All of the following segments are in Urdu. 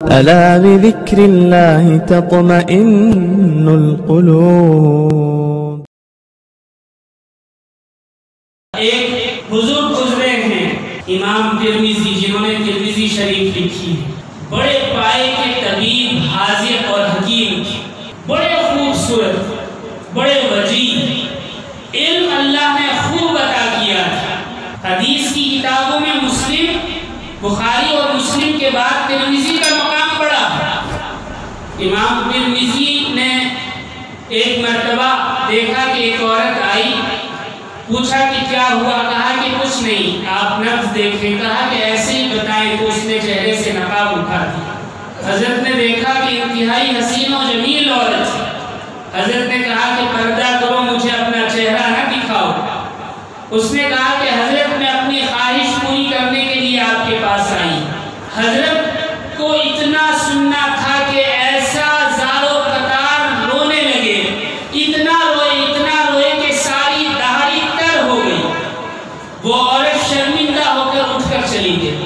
ألا بذكر الله تطمئن القلوب. ایک بزرگ گزرے ہیں امام ترمذی، جنہوں نے ترمذی شریف لکھی، بڑے پائے کے طبیب، حاذق اور حکیم، بڑے خوبصورت، بڑے وجیح، علم اللہ نے خوب عطا کیا تھا. حدیث کی کتابوں میں مسلم، بخاری اور مسلم کے بعد ترمذی کا مقام پڑا. امام ترمذی نے ایک مرتبہ دیکھا کہ ایک عورت آئی، پوچھا کہ کیا ہوا؟ کہا کہ کچھ نہیں، آپ نبض دیکھیں. کہا کہ ایسے ہی بتائیں. تو اس نے چہرے سے نقاب اٹھا دیا. حضرت نے دیکھا کہ انتہائی حسین و جمیل عورت. حضرت نے کہا کہ پردہ کرو، مجھے اپنا چہرہ نہ دکھاؤ. اس نے کہا کہ حضرت میں اپنی خواہش پوری کرنے کے لیے آپ کے پاس آئی. حضرت کو اتنا سننا تھا کہ ایسا زار و قطار رونے لگے، اتنا روئے کہ ساری دہاڑی تر ہو گئی. وہ عورت شرمندہ ہو کر اٹھ کر چلی گئی.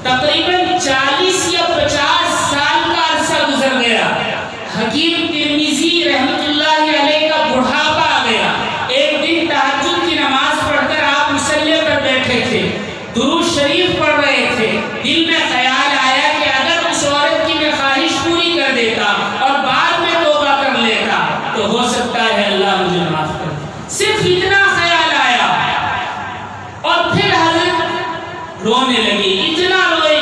تقریباً 40 یا 50 سال کا عرصہ گزر گیا. حکیم ترمذی رحمۃ اللہ علیہ کا بڑھاپا آ گیا. ایک دن تہجد کی نماز پڑھ کر آپ مصلی پر بیٹھے تھے، درود شریف پڑھ رہے تھے. دل میں خیال آیا کہ اگر اس عورت کی میں خواہش پوری کر دیتا اور بعد میں توبہ کر لیتا تو ہو سکتا ہے اللہ مجھے معاف کر دے. صرف اتنا خیال آیا اور پھر حضرت رونے لگے. اتنا روئے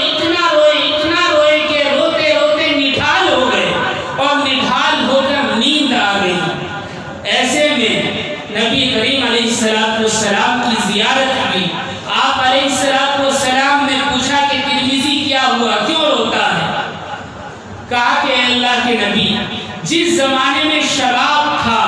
کہ روتے روتے نڈھال ہو گئے اور نڈھال ہو کر نیند آ گئی. ایسے میں نبی کریم علیہ السلام کی زیارت ہوئی. آپ علیہ السلام نے پوچھا کہ ترمذی کیا ہوا، کیوں روتا ہے؟ کہا کہ اے اللہ کے نبی، جس زمانے میں شباب تھا،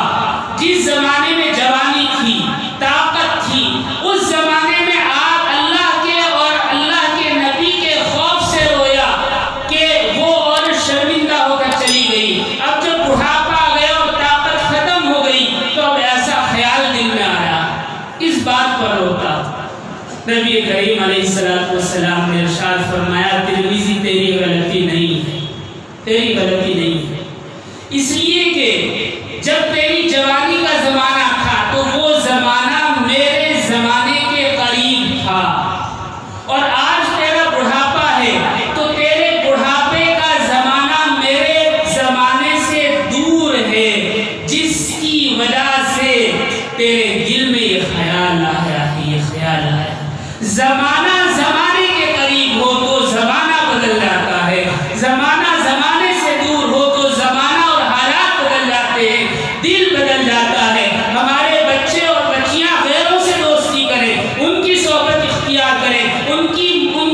جس زمانے میں جوانی تھی، طاقت تھی، اس زمانے میں آپ اللہ کے اور اللہ کے نبی کے خوف سے رویا کہ وہ عورت شرمندہ ہو کر چلی گئی. اب جب بڑھاپا آ گیا اور طاقت ختم ہو گئی تو اب ایسا خیال دل میں آیا، اس بات پر روتا. نبی کریم علیہ السلام نے ارشاد فرمایا، ترمذی تیری غلطی نہیں ہے، تیری غلطی نہیں ہے. اس لیے کہ جب تیری جوانی کا زمانہ تھا تو وہ زمانہ میرے زمانے کے قریب تھا، اور آج تیرا بڑھاپا ہے تو تیرے بڑھاپے کا زمانہ میرے زمانے سے دور ہے، جس کی وجہ سے تیرے دل میں یہ خیال آیا ہے، یہ خیال آیا. زمانہ زمانے کے قریب ہو تو زمانہ بدل جاتا ہے، زمانہ زمانے سے دور ہو تو زمانہ اور حالات بدل جاتے ہیں، دل بدل جاتا ہے. ہمارے بچے اور بچیاں غیروں سے دوستی کریں، ان کی صحبت اختیار کریں، ان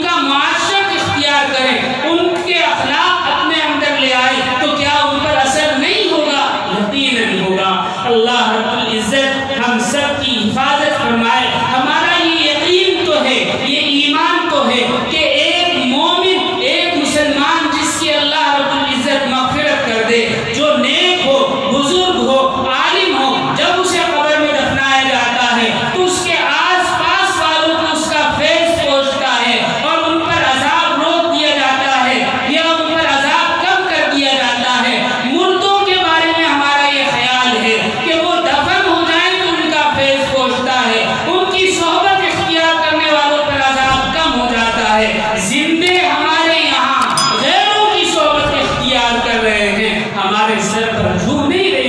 کا معاشرت اختیار کریں، ان کے اخلاق اپنے اندر لے آئے تو کیا ان پر اثر نہیں ہوگا؟ یقیناً ہوگا. اللہ رب العزت ہم سب کی حفاظت فرمائے. ہمارا یہ یقین تو ہے، یہ ایمان تو ہے کہ ایک مومن، ایک مسلمان جس کی اللہ رب العزت مغفرت کر دے، جو نیک ہو، بزرگ ہو، عالم ہو، جب اسے قبر میں دفنایا جاتا ہے تو اس کے آس پاس والوں کو اس کا فیض پہنچتا ہے اور ان پر عذاب روک دیا جاتا ہے یا ان پر عذاب کم کر دیا جاتا ہے. مردوں کے بارے میں ہمارا یہ خیال ہے کہ وہ دفن ہو جائیں تو ان کا فیض پہنچتا ہے، ان کی صحبت اختیار کرنے والوں پر عذاب کم ہو جاتا ہے. زندے ہمارے یہاں غیروں کی صحبت اختیار کر رہے ہیں، ہمارے سر پر جھو نہیں رہی.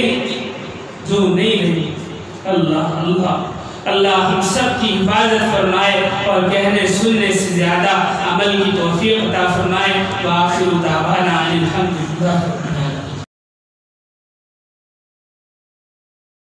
اللہ ہم سب کی حفاظت فرمائے اور کہنے سننے سے زیادہ عمل کی توفیق عطا فرمائے. وآخر دعوانا الحمدللہ.